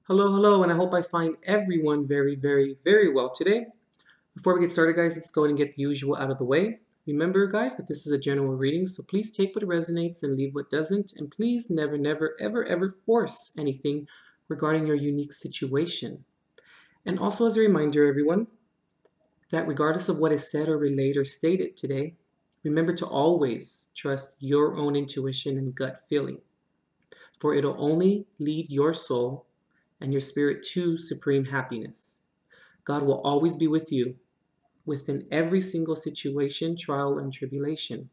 Hello, hello, and I hope I find everyone very, very, very well today. Before we get started, guys, let's go ahead and get the usual out of the way. Remember, guys, that this is a general reading, so please take what resonates and leave what doesn't, and please never, never, ever, ever force anything regarding your unique situation. And also as a reminder, everyone, that regardless of what is said or relayed or stated today, remember to always trust your own intuition and gut feeling, for it'll only lead your soul and your spirit to supreme happiness. God will always be with you within every single situation, trial, and tribulation.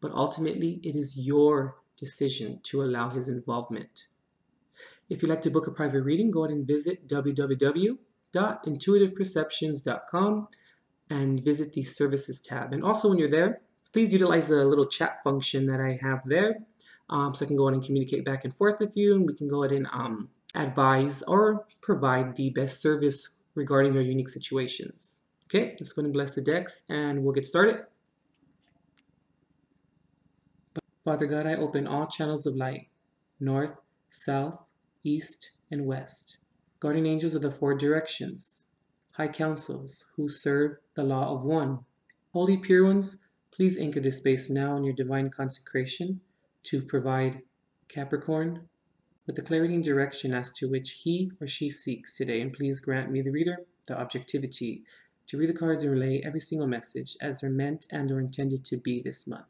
But ultimately, it is your decision to allow His involvement. If you'd like to book a private reading, go ahead and visit www.intuitiveperceptions.com and visit the services tab. And also when you're there, please utilize the little chat function that I have there so I can go ahead and communicate back and forth with you, and we can go ahead and advise or provide the best service regarding your unique situations. Okay, let's go ahead and bless the decks and we'll get started. Father God, I open all channels of light, north, south, east, and west. Guardian angels of the four directions, high councils who serve the law of one. Holy pure ones, please anchor this space now in your divine consecration to provide Capricorn with the clarity and direction as to which he or she seeks today. And please grant me, the reader, the objectivity to read the cards and relay every single message as they're meant and or intended to be this month.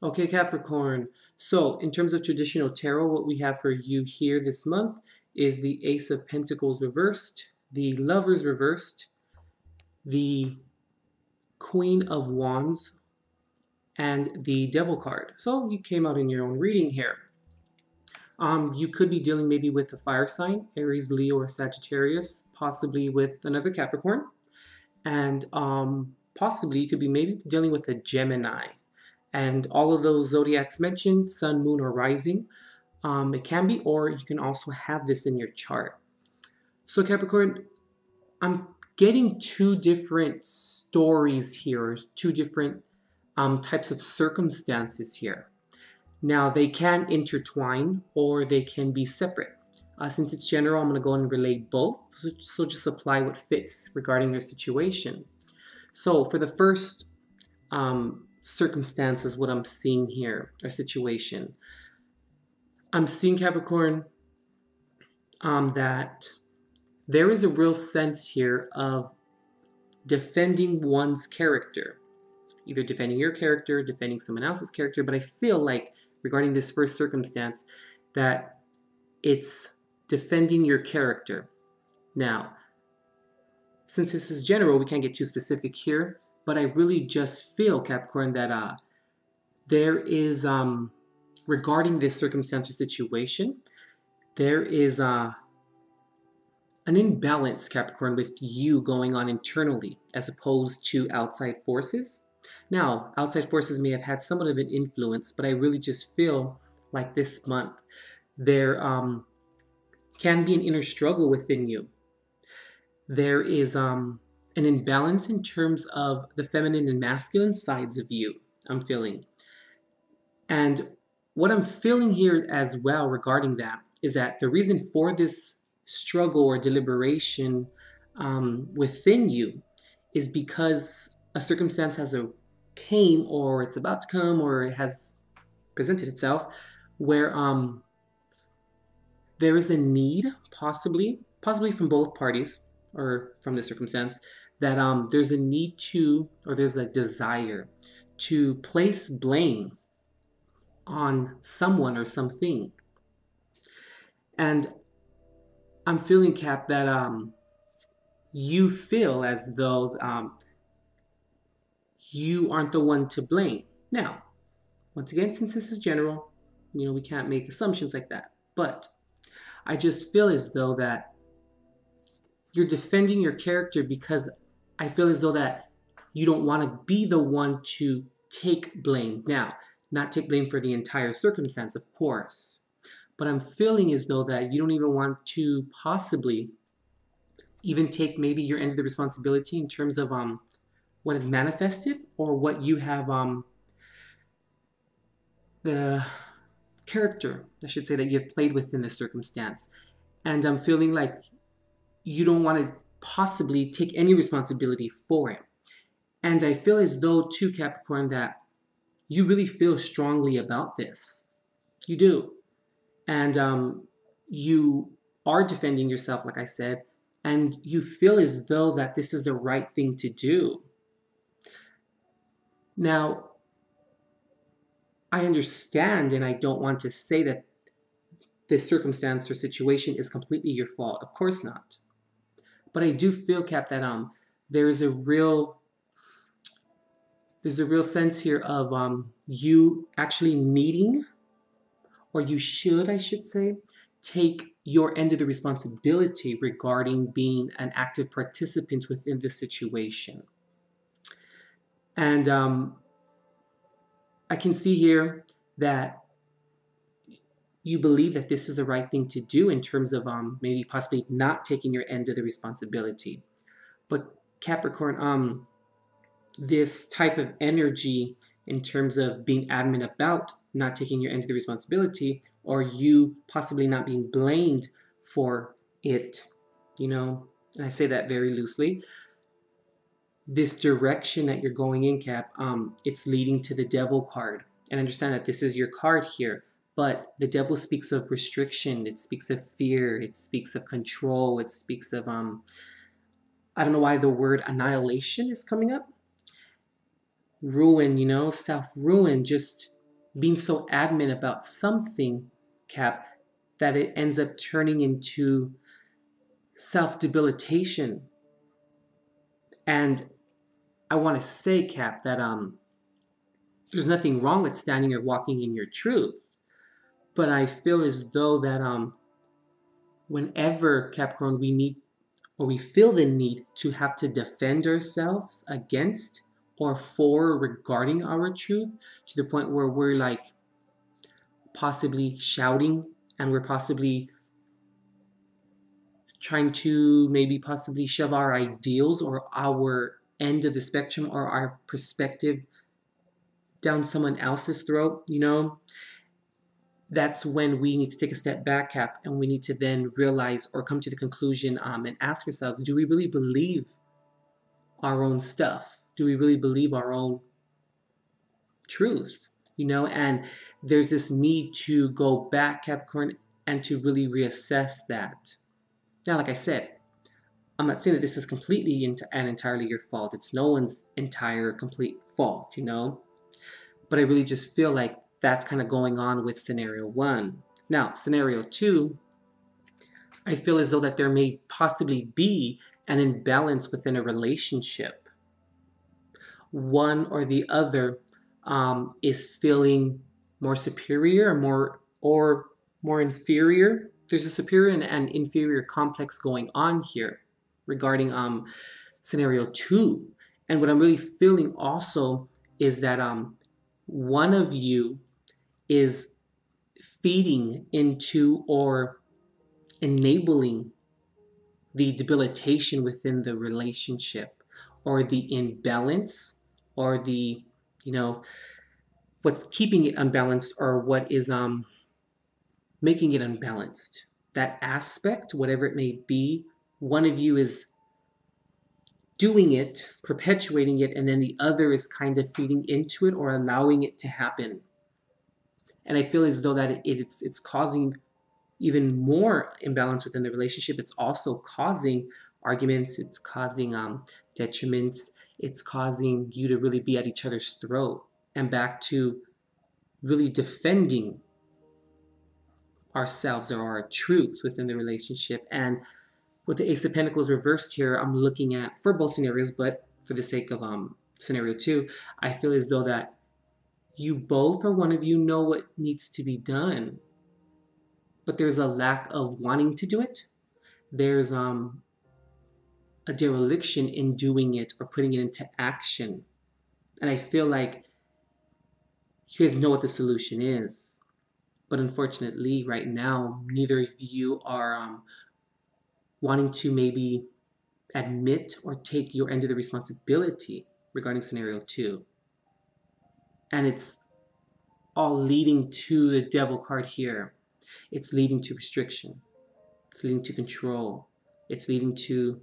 Okay, Capricorn. So, in terms of traditional tarot, what we have for you here this month is the Ace of Pentacles reversed, the Lovers reversed, the Queen of Wands, and the Devil card. So, you came out in your own reading here. You could be dealing maybe with a fire sign, Aries, Leo, or Sagittarius, possibly with another Capricorn. And possibly you could be maybe dealing with a Gemini. And all of those zodiacs mentioned, sun, moon, or rising, it can be, or you can also have this in your chart. So Capricorn, I'm getting two different stories here, two different types of circumstances here. Now, they can intertwine or they can be separate. Since it's general, I'm going to go and relay both. So just apply what fits regarding your situation. So for the first circumstances, what I'm seeing here, or situation, I'm seeing, Capricorn, that there is a real sense here of defending one's character, either defending your character, defending someone else's character. But I feel like regarding this first circumstance that it's defending your character. Now, since this is general, we can't get too specific here, but I really just feel, Capricorn, that there is, regarding this circumstance or situation, there is an imbalance, Capricorn, with you going on internally as opposed to outside forces. Now, outside forces may have had somewhat of an influence, but I really just feel like this month there can be an inner struggle within you. There is an imbalance in terms of the feminine and masculine sides of you, I'm feeling. And what I'm feeling here as well regarding that is that the reason for this struggle or deliberation within you is because a circumstance came, or it's about to come, or it has presented itself where there is a need, possibly from both parties, or from the circumstance, that there's a need to, or there's a desire to place blame on someone or something. And I'm feeling, Cap, that you feel as though you aren't the one to blame. Now, once again, since this is general, we can't make assumptions like that. But I just feel as though that you're defending your character because I feel as though that you don't want to be the one to take blame. Now, not take blame for the entire circumstance, of course, but I'm feeling as though that you don't even want to possibly even take maybe your end of the responsibility in terms of what is manifested or what you have the character, I should say, that you have played within the circumstance. And I'm feeling like you don't want to possibly take any responsibility for it. And I feel as though, too, Capricorn, that you really feel strongly about this. You do. And you are defending yourself, like I said, and you feel as though that this is the right thing to do. Now, I understand, and I don't want to say that this circumstance or situation is completely your fault. Of course not. But I do feel, Cap, that there's a real sense here of you actually needing, or you should, I should say, take your end of the responsibility regarding being an active participant within the situation. And I can see here that you believe that this is the right thing to do in terms of maybe possibly not taking your end of the responsibility. But Capricorn, this type of energy in terms of being adamant about not taking your end of the responsibility, or you possibly not being blamed for it, and I say that very loosely, this direction that you're going in, Cap, it's leading to the devil card. And understand that this is your card here, but the devil speaks of restriction, it speaks of fear, it speaks of control, it speaks of, I don't know why the word annihilation is coming up. Ruin, self-ruin, just being so adamant about something, Cap, that it ends up turning into self-debilitation. And I want to say, Cap, that there's nothing wrong with standing or walking in your truth. But I feel as though that whenever, Capricorn, we need, or we feel the need to have to defend ourselves against or for regarding our truth, to the point where we're like possibly shouting and we're possibly trying to maybe possibly shove our ideals or our end of the spectrum or our perspective down someone else's throat, that's when we need to take a step back, Cap, and we need to then realize or come to the conclusion and ask ourselves, do we really believe our own stuff? Do we really believe our own truth? And there's this need to go back, Capricorn, and to really reassess that. Now, like I said, I'm not saying that this is completely and entirely your fault. It's no one's entire, complete fault, But I really just feel like that's kind of going on with scenario 1. Now, scenario 2, I feel as though that there may possibly be an imbalance within a relationship. One or the other is feeling more superior or more inferior. There's a superior and inferior complex going on here regarding scenario 2. And what I'm really feeling also is that one of you is feeding into or enabling the debilitation within the relationship, or the imbalance, or the, what's keeping it unbalanced, or what is making it unbalanced. That aspect, whatever it may be, one of you is doing it, perpetuating it, and then the other is kind of feeding into it or allowing it to happen. And I feel as though that it's causing even more imbalance within the relationship. It's also causing arguments, it's causing detriments, it's causing you to really be at each other's throat and back to really defending ourselves or our truths within the relationship. And with the Ace of Pentacles reversed here, I'm looking at, for both scenarios, but for the sake of scenario 2, I feel as though that you both, or one of you, know what needs to be done, but there's a lack of wanting to do it. There's a dereliction in doing it or putting it into action. And I feel like you guys know what the solution is. But unfortunately, right now, neither of you are wanting to maybe admit or take your end of the responsibility regarding scenario 2. And it's all leading to the devil card here. It's leading to restriction. It's leading to control. It's leading to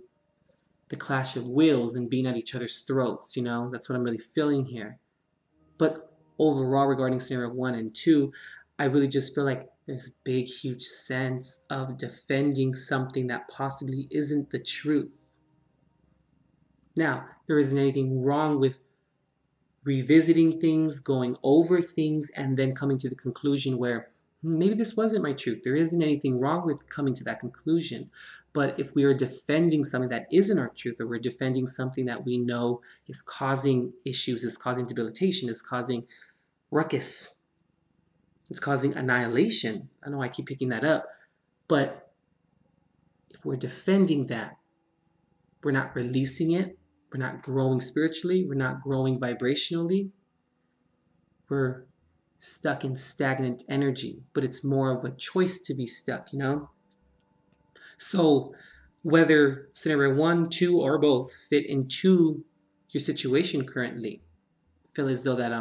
the clash of wills and being at each other's throats, you know? That's what I'm really feeling here. But overall, regarding scenario 1 and 2, I really just feel like there's a big, huge sense of defending something that possibly isn't the truth. Now, there isn't anything wrong with revisiting things, going over things, and then coming to the conclusion where maybe this wasn't my truth. There isn't anything wrong with coming to that conclusion. But if we are defending something that isn't our truth, or we're defending something that we know is causing issues, is causing debilitation, is causing ruckus, it's causing annihilation. I know I keep picking that up. But if we're defending that, we're not releasing it, we're not growing spiritually, we're not growing vibrationally, we're stuck in stagnant energy. But it's more of a choice to be stuck, you know? So whether scenario 1, 2, or both fit into your situation currently, I feel as though that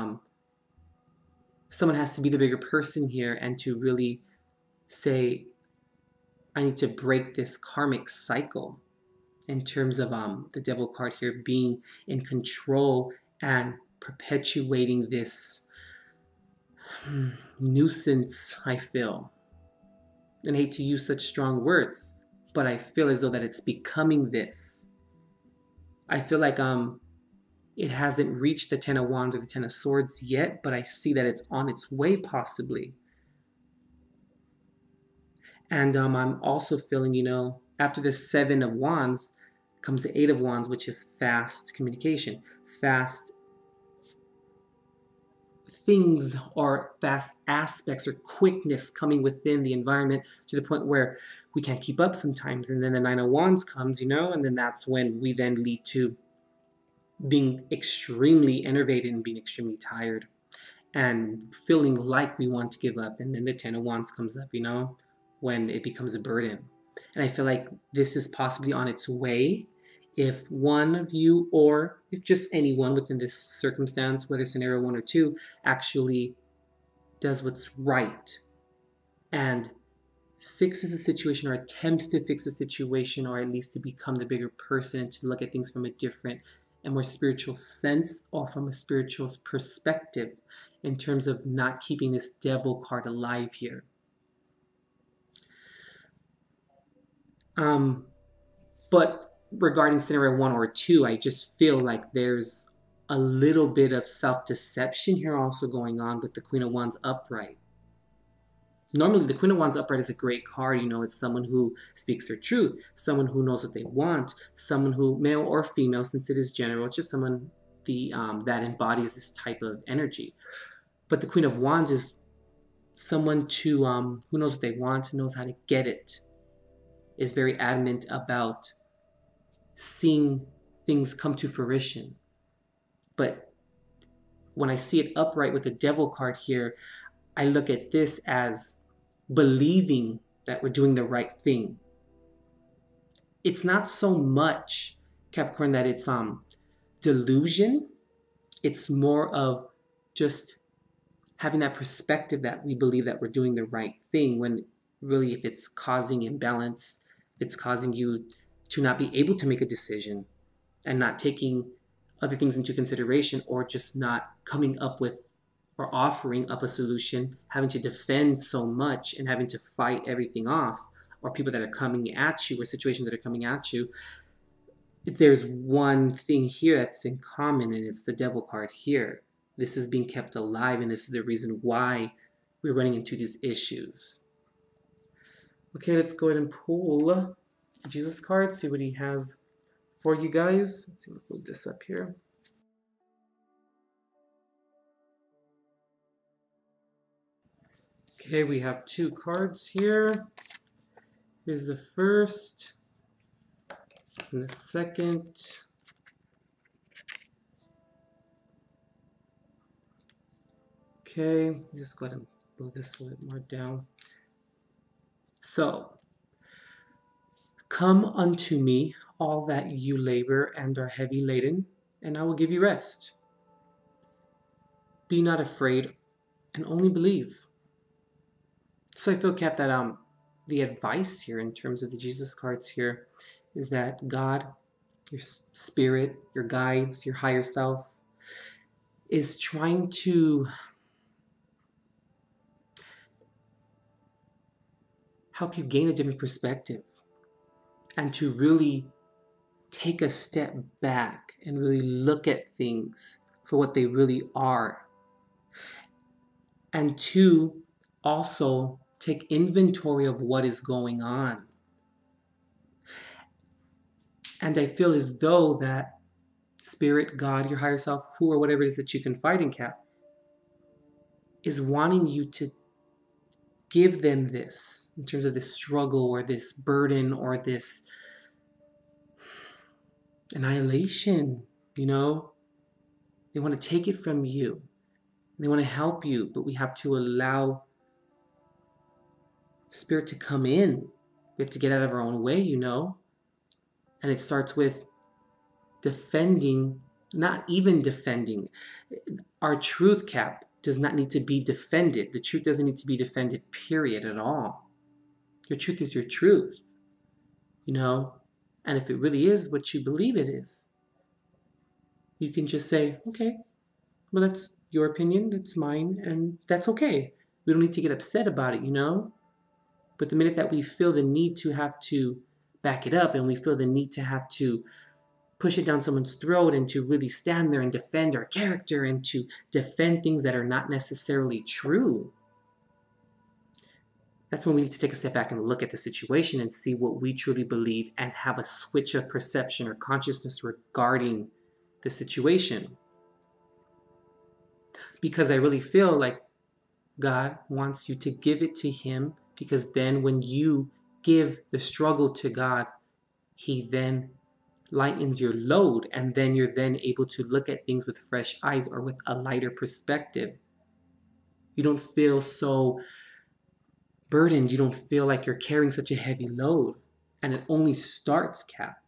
someone has to be the bigger person here and to really say, I need to break this karmic cycle in terms of the devil card here being in control and perpetuating this nuisance, I feel. And I hate to use such strong words, but I feel as though that it's becoming this. I feel like it hasn't reached the Ten of Wands or the Ten of Swords yet, but I see that it's on its way possibly. And I'm also feeling, you know, after the Seven of Wands comes the Eight of Wands, which is fast communication, fast things or fast aspects or quickness coming within the environment to the point where we can't keep up sometimes. And then the Nine of Wands comes, you know, and then that's when we then lead to being extremely enervated and being extremely tired and feeling like we want to give up. And then the Ten of Wands comes up, you know, when it becomes a burden. And I feel like this is possibly on its way if one of you, or if just anyone within this circumstance, whether scenario 1 or 2, actually does what's right and fixes the situation or attempts to fix the situation, or at least to become the bigger person and to look at things from a different and more spiritual sense or from a spiritual perspective in terms of not keeping this devil card alive here. But regarding scenario 1 or 2, I just feel like there's a little bit of self-deception here also going on with the Queen of Wands upright. Normally, the Queen of Wands upright is a great card. You know, it's someone who speaks their truth, someone who knows what they want, someone who, male or female, since it is general, it's just someone that embodies this type of energy. But the Queen of Wands is someone who knows what they want, knows how to get it, is very adamant about seeing things come to fruition. But when I see it upright with the devil card here, I look at this as believing that we're doing the right thing. It's not so much, Capricorn, that it's delusion. It's more of just having that perspective that we believe that we're doing the right thing, when really if it's causing imbalance, it's causing you to not be able to make a decision and not taking other things into consideration, or just not coming up with or offering up a solution, having to defend so much and having to fight everything off, or people that are coming at you or situations that are coming at you. If there's one thing here that's in common, and it's the devil card here. This is being kept alive, and this is the reason why we're running into these issues. Okay, let's go ahead and pull Jesus card, see what he has for you guys. Let's see, we'll move this up here. Okay, we have 2 cards here. Here's the first and the second. Okay, just go ahead and move this a little more down. So, come unto me, all that you labor and are heavy laden, and I will give you rest. Be not afraid, and only believe. So I feel, Cap, that the advice here in terms of the Jesus cards here is that God, your spirit, your guides, your higher self, is trying to help you gain a different perspective and to really take a step back and really look at things for what they really are. And to also take inventory of what is going on. And I feel as though that spirit, God, your higher self, who or whatever it is that you confide in, Cap, is wanting you to give them this in terms of this struggle or this burden or this annihilation, you know? They want to take it from you. They want to help you, but we have to allow spirit to come in. We have to get out of our own way, you know? And it starts with defending, not even defending. Our truth, Cap, does not need to be defended. The truth doesn't need to be defended, period, at all. Your truth is your truth, you know? And if it really is what you believe it is, you can just say, okay, well, that's your opinion, that's mine, and that's okay. We don't need to get upset about it, you know? But the minute that we feel the need to have to back it up and we feel the need to have to push it down someone's throat and to really stand there and defend our character and to defend things that are not necessarily true, that's when we need to take a step back and look at the situation and see what we truly believe and have a switch of perception or consciousness regarding the situation. Because I really feel like God wants you to give it to Him, because then when you give the struggle to God, He then lightens your load, and then you're then able to look at things with fresh eyes or with a lighter perspective. You don't feel so burdened. You don't feel like you're carrying such a heavy load. And it only starts, Cap,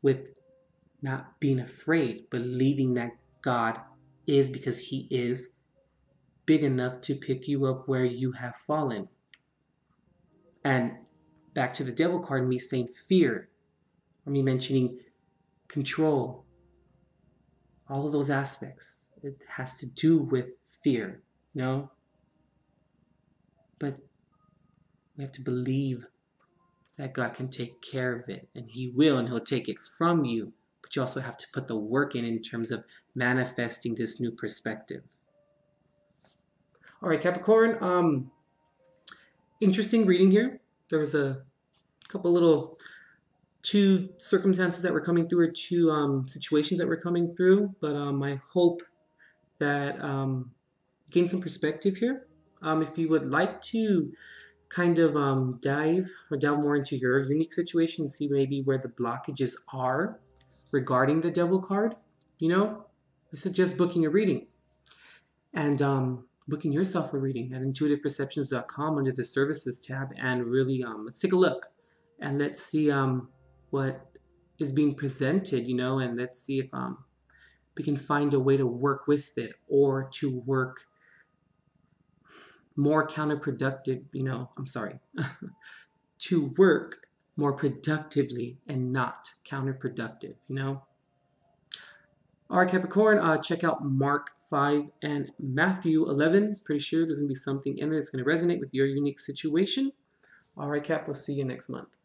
with not being afraid, believing that God is, because He is big enough to pick you up where you have fallen. And back to the devil card, me saying fear, or me mentioning control, all of those aspects, it has to do with fear, you know? But we have to believe that God can take care of it, and He will, and He'll take it from you. But you also have to put the work in terms of manifesting this new perspective. All right, Capricorn, interesting reading here. There was a couple little two circumstances that were coming through, or two situations that were coming through, but I hope that you gain some perspective here. If you would like to kind of delve more into your unique situation and see maybe where the blockages are regarding the devil card, you know, I suggest booking a reading and booking yourself a reading at intuitiveperceptions.com under the services tab, and really let's take a look and let's see what is being presented, you know, and let's see if we can find a way to work with it, or to work more counterproductive, to work more productively and not counterproductive, you know? All right, Capricorn, check out Mark 5 and Matthew 11. Pretty sure there's going to be something in there that's going to resonate with your unique situation. All right, Cap, we'll see you next month.